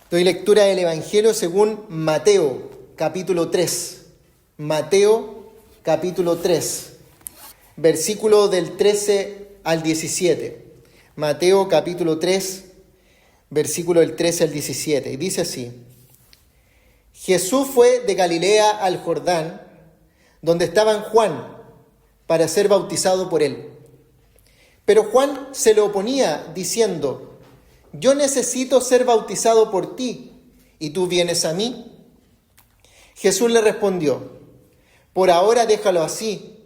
Doy lectura del Evangelio según Mateo, capítulo 3. Mateo, capítulo 3, versículo del 13 al 17. Mateo, capítulo 3, versículo del 13 al 17. Y dice así: Jesús fue de Galilea al Jordán, donde estaba Juan, para ser bautizado por él. Pero Juan se le oponía, diciendo: Yo necesito ser bautizado por ti, ¿y tú vienes a mí? Jesús le respondió: Por ahora déjalo así,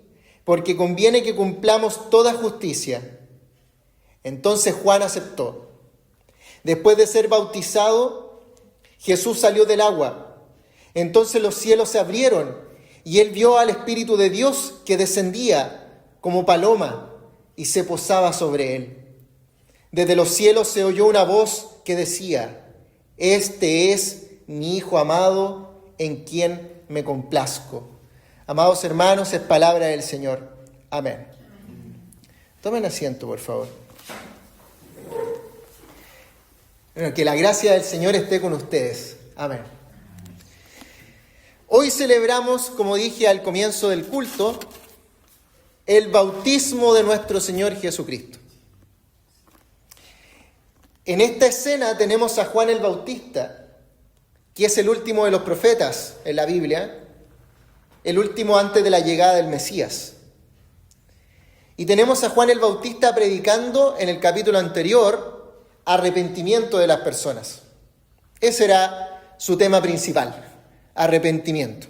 porque conviene que cumplamos toda justicia. Entonces Juan aceptó. Después de ser bautizado, Jesús salió del agua. Entonces los cielos se abrieron, y él vio al Espíritu de Dios que descendía como paloma y se posaba sobre él. Desde los cielos se oyó una voz que decía: Este es mi Hijo amado, en quien me complazco. Amados hermanos, es palabra del Señor. Amén. Tomen asiento, por favor. Bueno, que la gracia del Señor esté con ustedes. Amén. Hoy celebramos, como dije al comienzo del culto, el bautismo de nuestro Señor Jesucristo. En esta escena tenemos a Juan el Bautista, que es el último de los profetas en la Biblia, el último antes de la llegada del Mesías. Y tenemos a Juan el Bautista predicando en el capítulo anterior arrepentimiento de las personas. Ese era su tema principal, arrepentimiento.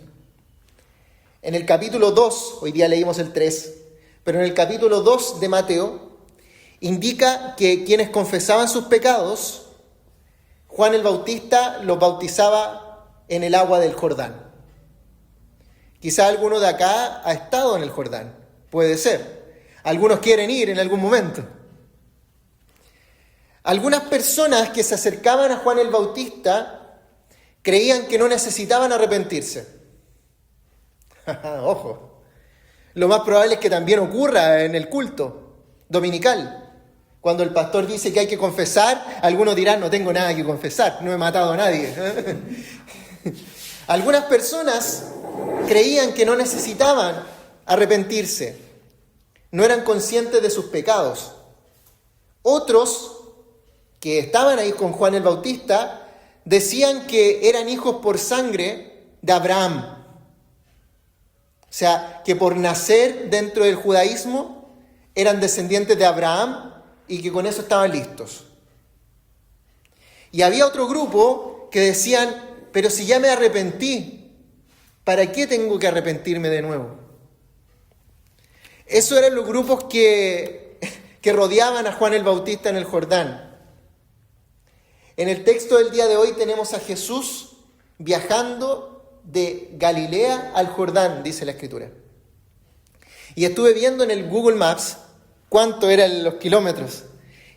En el capítulo 2, hoy día leímos el 3, pero en el capítulo 2 de Mateo, indica que quienes confesaban sus pecados, Juan el Bautista los bautizaba en el agua del Jordán. Quizá alguno de acá ha estado en el Jordán, puede ser. Algunos quieren ir en algún momento. Algunas personas que se acercaban a Juan el Bautista creían que no necesitaban arrepentirse. Ojo, lo más probable es que también ocurra en el culto dominical. Cuando el pastor dice que hay que confesar, algunos dirán: no tengo nada que confesar, no he matado a nadie. Algunas personas creían que no necesitaban arrepentirse, no eran conscientes de sus pecados. Otros, que estaban ahí con Juan el Bautista, decían que eran hijos por sangre de Abraham. O sea, que por nacer dentro del judaísmo eran descendientes de Abraham, y que con eso estaban listos. Y había otro grupo que decían: pero si ya me arrepentí, ¿para qué tengo que arrepentirme de nuevo? Esos eran los grupos que rodeaban a Juan el Bautista en el Jordán. En el texto del día de hoy tenemos a Jesús viajando de Galilea al Jordán, dice la Escritura. Y estuve viendo en el Google Maps cuánto eran los kilómetros.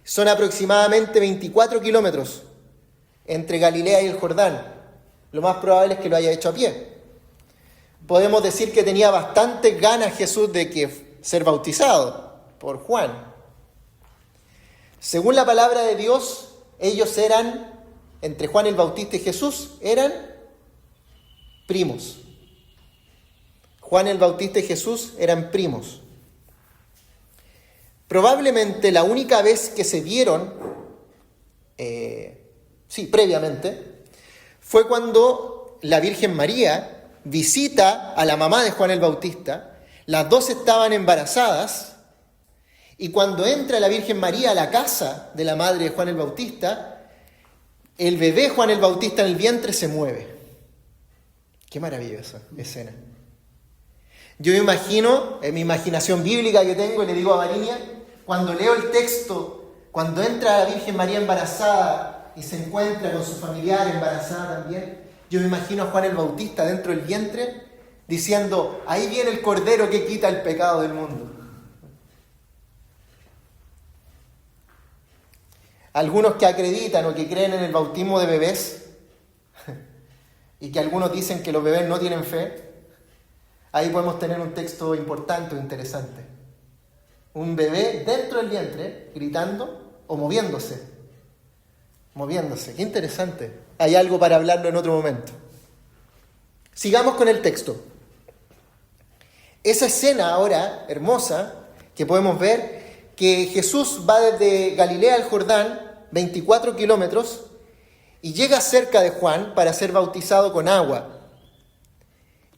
Son aproximadamente 24 kilómetros entre Galilea y el Jordán. Lo más probable es que lo haya hecho a pie. Podemos decir que tenía bastantes ganas Jesús de ser bautizado por Juan. Según la palabra de Dios, ellos eran, entre Juan el Bautista y Jesús, eran primos. Juan el Bautista y Jesús eran primos. Probablemente la única vez que se vieron, previamente, fue cuando la Virgen María visita a la mamá de Juan el Bautista. Las dos estaban embarazadas, y cuando entra la Virgen María a la casa de la madre de Juan el Bautista, el bebé Juan el Bautista en el vientre se mueve. Qué maravillosa escena. Yo me imagino, en mi imaginación bíblica que tengo, y le digo a Mariña, cuando leo el texto, cuando entra la Virgen María embarazada y se encuentra con su familiar embarazada también, yo me imagino a Juan el Bautista dentro del vientre diciendo: ahí viene el Cordero que quita el pecado del mundo. Algunos que acreditan o que creen en el bautismo de bebés, y que algunos dicen que los bebés no tienen fe, ahí podemos tener un texto importante o interesante. Un bebé dentro del vientre gritando o moviéndose. moviéndose. Qué interesante. Hay algo para hablarlo en otro momento. Sigamos con el texto. Esa escena ahora, hermosa, que podemos ver, que Jesús va desde Galilea al Jordán, 24 kilómetros, y llega cerca de Juan para ser bautizado con agua.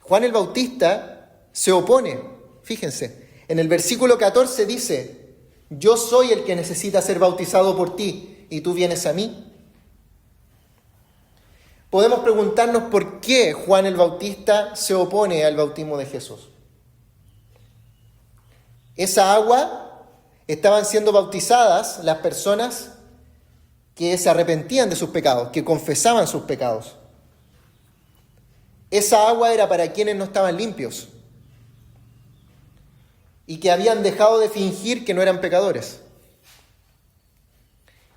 Juan el Bautista se opone, fíjense, en el versículo 14 dice: yo soy el que necesita ser bautizado por ti, y tú vienes a mí. Podemos preguntarnos por qué Juan el Bautista se opone al bautismo de Jesús. Esa agua estaban siendo bautizadas las personas que se arrepentían de sus pecados, que confesaban sus pecados. Esa agua era para quienes no estaban limpios y que habían dejado de fingir que no eran pecadores.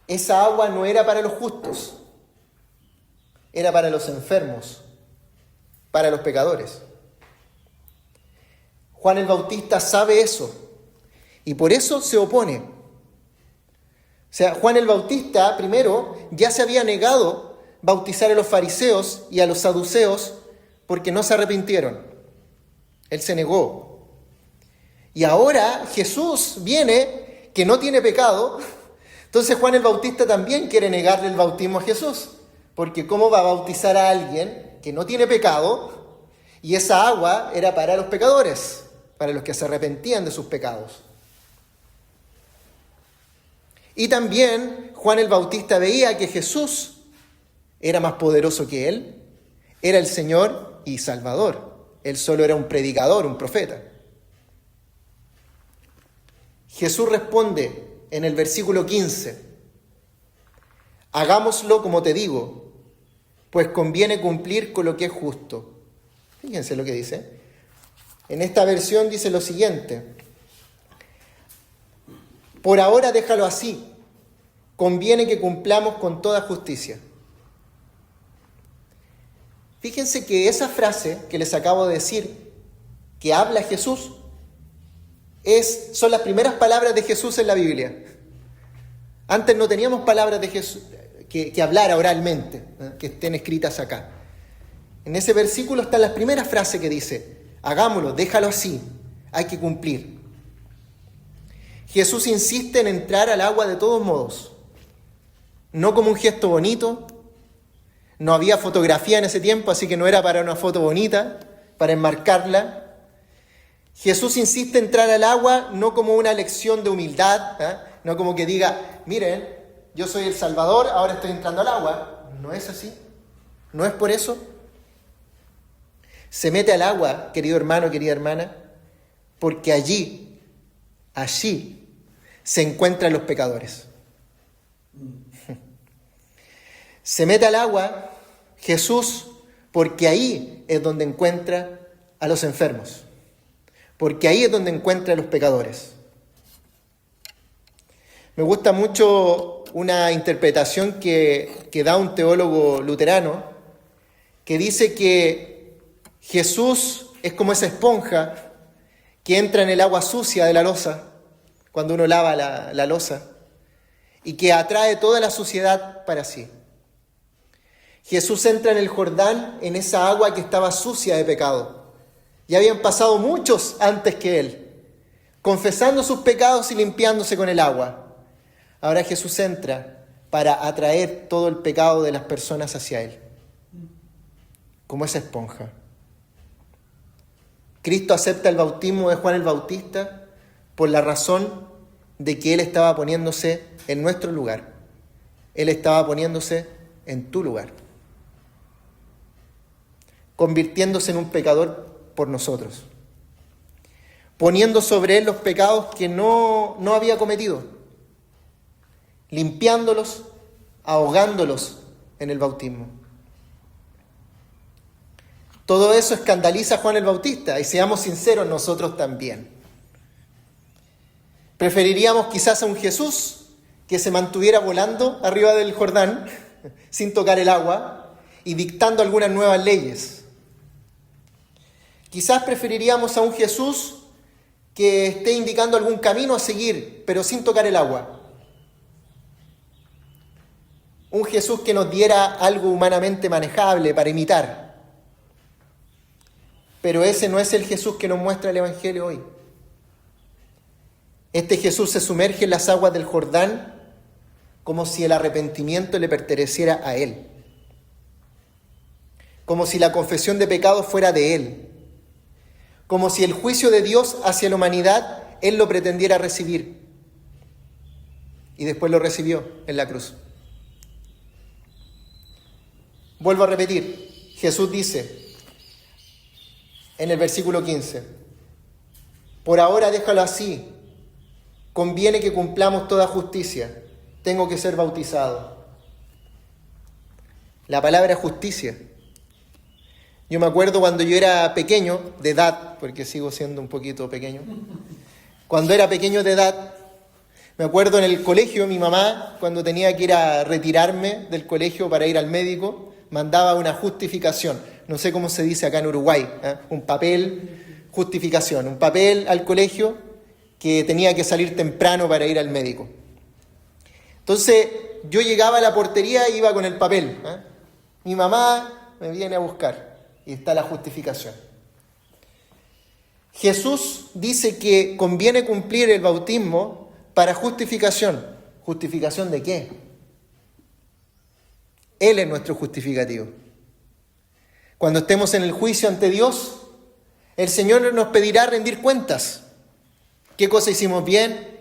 Esa agua no era para los justos, era para los enfermos, para los pecadores. Juan el Bautista sabe eso y por eso se opone. O sea, Juan el Bautista primero ya se había negado bautizar a los fariseos y a los saduceos porque no se arrepintieron. Él se negó. Y ahora Jesús viene, que no tiene pecado. Entonces Juan el Bautista también quiere negarle el bautismo a Jesús. Porque ¿cómo va a bautizar a alguien que no tiene pecado? Y esa agua era para los pecadores, para los que se arrepentían de sus pecados. Y también Juan el Bautista veía que Jesús era más poderoso que él, era el Señor y Salvador. Él solo era un predicador, un profeta. Jesús responde en el versículo 15: hagámoslo como te digo, pues conviene cumplir con lo que es justo. Fíjense lo que dice. En esta versión dice lo siguiente: por ahora déjalo así, conviene que cumplamos con toda justicia. Fíjense que esa frase que les acabo de decir, que habla Jesús, son las primeras palabras de Jesús en la Biblia. Antes no teníamos palabras de Jesús que hablara oralmente, que estén escritas acá. En ese versículo están las primeras frases que dice: hagámoslo, déjalo así, hay que cumplir. Jesús insiste en entrar al agua de todos modos, no como un gesto bonito. No había fotografía en ese tiempo, así que no era para una foto bonita, para enmarcarla. Jesús insiste en entrar al agua no como una lección de humildad, no como que diga: miren, yo soy el Salvador, ahora estoy entrando al agua. No es así, no es por eso. Se mete al agua, querido hermano, querida hermana, porque allí se encuentran los pecadores. Se mete al agua Jesús porque ahí es donde encuentra a los enfermos, porque ahí es donde encuentra a los pecadores. Me gusta mucho una interpretación que da un teólogo luterano que dice que Jesús es como esa esponja que entra en el agua sucia de la loza, cuando uno lava la loza, y que atrae toda la suciedad para sí. Jesús entra en el Jordán, en esa agua que estaba sucia de pecado. Ya habían pasado muchos antes que él, confesando sus pecados y limpiándose con el agua. Ahora Jesús entra para atraer todo el pecado de las personas hacia él, como esa esponja. Cristo acepta el bautismo de Juan el Bautista por la razón de que él estaba poniéndose en nuestro lugar. Él estaba poniéndose en tu lugar, convirtiéndose en un pecador por nosotros, poniendo sobre él los pecados que no había cometido, limpiándolos, ahogándolos en el bautismo. Todo eso escandaliza a Juan el Bautista, y seamos sinceros, nosotros también. Preferiríamos quizás a un Jesús que se mantuviera volando arriba del Jordán sin tocar el agua y dictando algunas nuevas leyes. Quizás preferiríamos a un Jesús que esté indicando algún camino a seguir, pero sin tocar el agua. un Jesús que nos diera algo humanamente manejable para imitar. Pero ese no es el Jesús que nos muestra el Evangelio hoy. Este Jesús se sumerge en las aguas del Jordán como si el arrepentimiento le perteneciera a Él. Como si la confesión de pecados fuera de Él. Como si el juicio de Dios hacia la humanidad Él lo pretendiera recibir. Y después lo recibió en la cruz. Vuelvo a repetir, Jesús dice en el versículo 15, por ahora déjalo así, conviene que cumplamos toda justicia, tengo que ser bautizado. La palabra justicia. Yo me acuerdo cuando yo era pequeño, de edad, porque sigo siendo un poquito pequeño, cuando era pequeño de edad, me acuerdo en el colegio, mi mamá, cuando tenía que ir a retirarme del colegio para ir al médico, mandaba una justificación. No sé cómo se dice acá en Uruguay, un papel, justificación, un papel al colegio que tenía que salir temprano para ir al médico. Entonces, yo llegaba a la portería e iba con el papel. Mi mamá me viene a buscar y está la justificación. Jesús dice que conviene cumplir el bautismo para justificación. ¿Justificación de qué? Él es nuestro justificativo. Cuando estemos en el juicio ante Dios, el Señor nos pedirá rendir cuentas. ¿Qué cosa hicimos bien?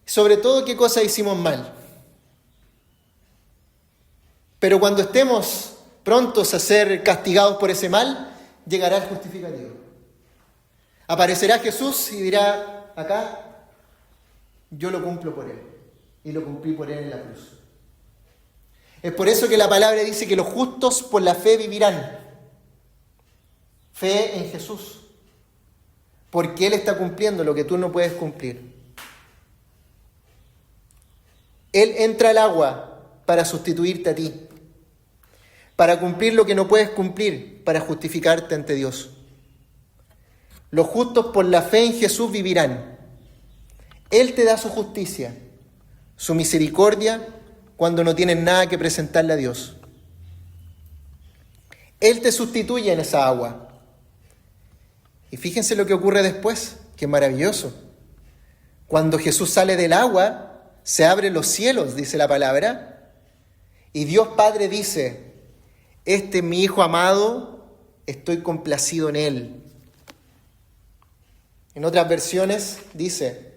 Sobre todo, ¿qué cosa hicimos mal? Pero cuando estemos prontos a ser castigados por ese mal, llegará el justificativo. Aparecerá Jesús y dirá, acá, yo lo cumplo por Él. Y lo cumplí por Él en la cruz. Es por eso que la palabra dice que los justos por la fe vivirán. Fe en Jesús. Porque Él está cumpliendo lo que tú no puedes cumplir. Él entra al agua para sustituirte a ti. Para cumplir lo que no puedes cumplir, para justificarte ante Dios. Los justos por la fe en Jesús vivirán. Él te da su justicia, su misericordia, cuando no tienes nada que presentarle a Dios. Él te sustituye en esa agua. Y fíjense lo que ocurre después, que maravilloso. Cuando Jesús sale del agua, se abren los cielos, dice la palabra, y Dios Padre dice, este es mi Hijo amado, estoy complacido en Él. En otras versiones dice,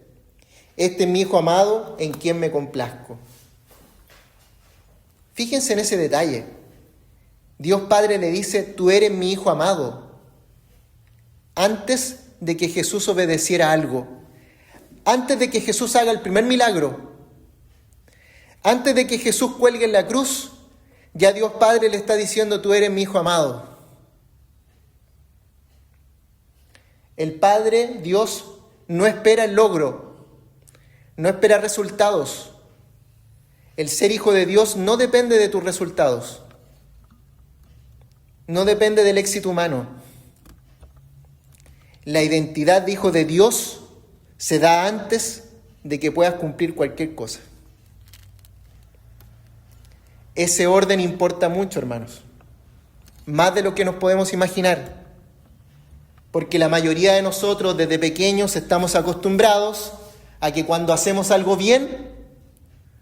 este es mi Hijo amado, en quien me complazco. Fíjense en ese detalle. Dios Padre le dice, tú eres mi Hijo amado. Antes de que Jesús obedeciera algo. Antes de que Jesús haga el primer milagro. Antes de que Jesús cuelgue en la cruz, ya Dios Padre le está diciendo, tú eres mi Hijo amado. El Padre, Dios, no espera el logro. No espera resultados. El ser hijo de Dios no depende de tus resultados. No depende del éxito humano. La identidad de hijo de Dios se da antes de que puedas cumplir cualquier cosa. Ese orden importa mucho, hermanos. Más de lo que nos podemos imaginar. Porque la mayoría de nosotros desde pequeños estamos acostumbrados a que cuando hacemos algo bien,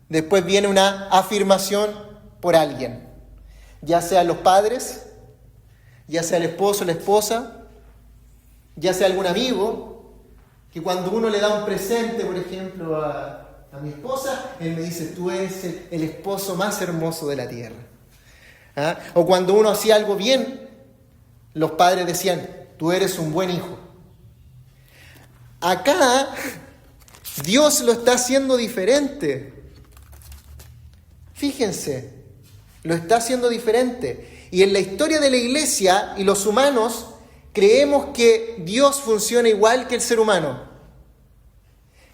después viene una afirmación por alguien. Ya sean los padres, ya sea el esposo o la esposa, ya sea algún amigo, que cuando uno le da un presente, por ejemplo, a mi esposa, él me dice, tú eres el esposo más hermoso de la tierra. ¿Ah? O cuando uno hacía algo bien, los padres decían, tú eres un buen hijo. Acá, Dios lo está haciendo diferente. Fíjense, lo está haciendo diferente. Y en la historia de la iglesia y los humanos, creemos que Dios funciona igual que el ser humano.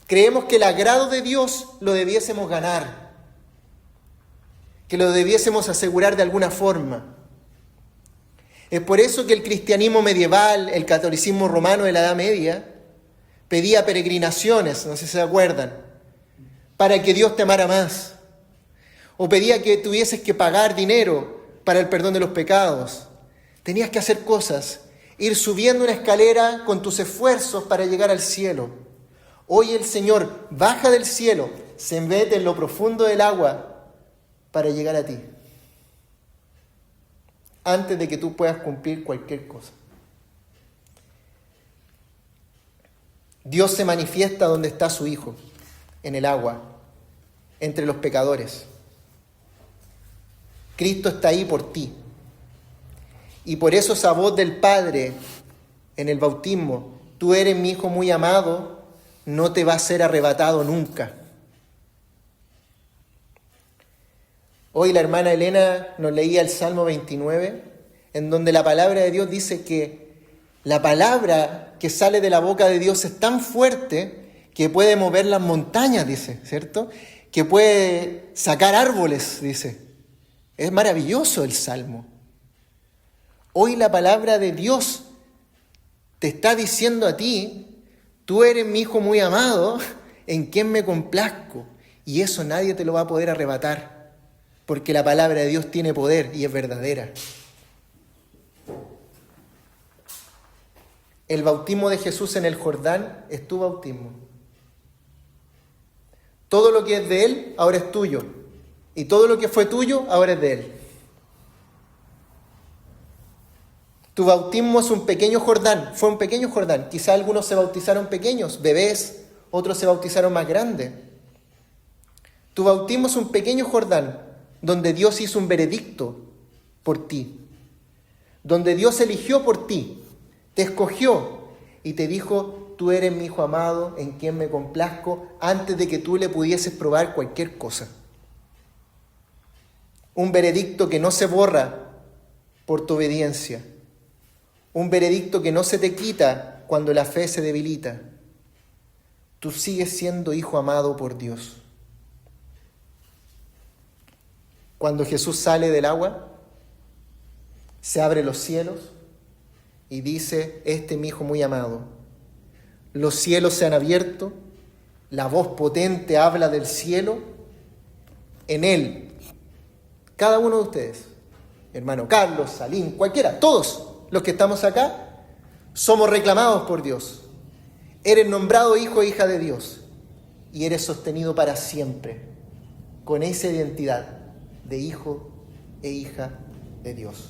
Creemos que el agrado de Dios lo debiésemos ganar, que lo debiésemos asegurar de alguna forma. Es por eso que el cristianismo medieval, el catolicismo romano de la Edad Media, pedía peregrinaciones, no sé si se acuerdan, para que Dios te amara más. o pedía que tuvieses que pagar dinero para el perdón de los pecados. Tenías que hacer cosas, ir subiendo una escalera con tus esfuerzos para llegar al cielo. Hoy el Señor baja del cielo, se mete en lo profundo del agua para llegar a ti, antes de que tú puedas cumplir cualquier cosa. Dios se manifiesta donde está su Hijo, en el agua, entre los pecadores. Cristo está ahí por ti. Y por eso esa voz del Padre en el bautismo, tú eres mi Hijo muy amado, no te va a ser arrebatado nunca. Hoy la hermana Elena nos leía el Salmo 29, en donde la palabra de Dios dice que la palabra que sale de la boca de Dios es tan fuerte que puede mover las montañas, dice, ¿cierto? Que puede sacar árboles, dice. Es maravilloso el Salmo. Hoy la palabra de Dios te está diciendo a ti, tú eres mi Hijo muy amado, en quien me complazco. Y eso nadie te lo va a poder arrebatar, porque la palabra de Dios tiene poder y es verdadera. El bautismo de Jesús en el Jordán es tu bautismo. Todo lo que es de Él ahora es tuyo. Y todo lo que fue tuyo ahora es de Él. Tu bautismo es un pequeño Jordán. Fue un pequeño Jordán. Quizá algunos se bautizaron pequeños, bebés. Otros se bautizaron más grandes. Tu bautismo es un pequeño Jordán donde Dios hizo un veredicto por ti. Donde Dios eligió por ti. Te escogió y te dijo, tú eres mi Hijo amado, en quien me complazco, antes de que tú le pudieses probar cualquier cosa. Un veredicto que no se borra por tu obediencia. Un veredicto que no se te quita cuando la fe se debilita. Tú sigues siendo hijo amado por Dios. Cuando Jesús sale del agua, se abren los cielos y dice, este es mi Hijo muy amado. Los cielos se han abierto, la voz potente habla del cielo. En Él, cada uno de ustedes, hermano Carlos, Salín, cualquiera, todos los que estamos acá, somos reclamados por Dios. Eres nombrado hijo e hija de Dios y eres sostenido para siempre con esa identidad de hijo e hija de Dios.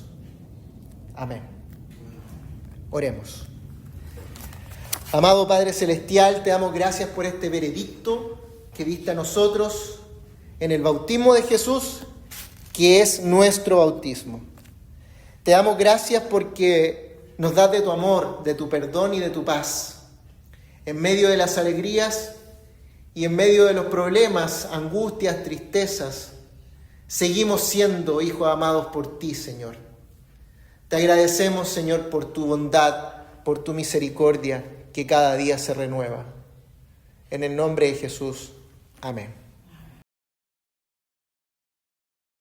Amén. Oremos. Amado Padre Celestial, te damos gracias por este veredicto que diste a nosotros en el bautismo de Jesús, que es nuestro bautismo. Te damos gracias porque nos das de tu amor, de tu perdón y de tu paz. En medio de las alegrías y en medio de los problemas, angustias, tristezas, seguimos siendo hijos amados por ti, Señor. Te agradecemos, Señor, por tu bondad, por tu misericordia, que cada día se renueva. En el nombre de Jesús. Amén.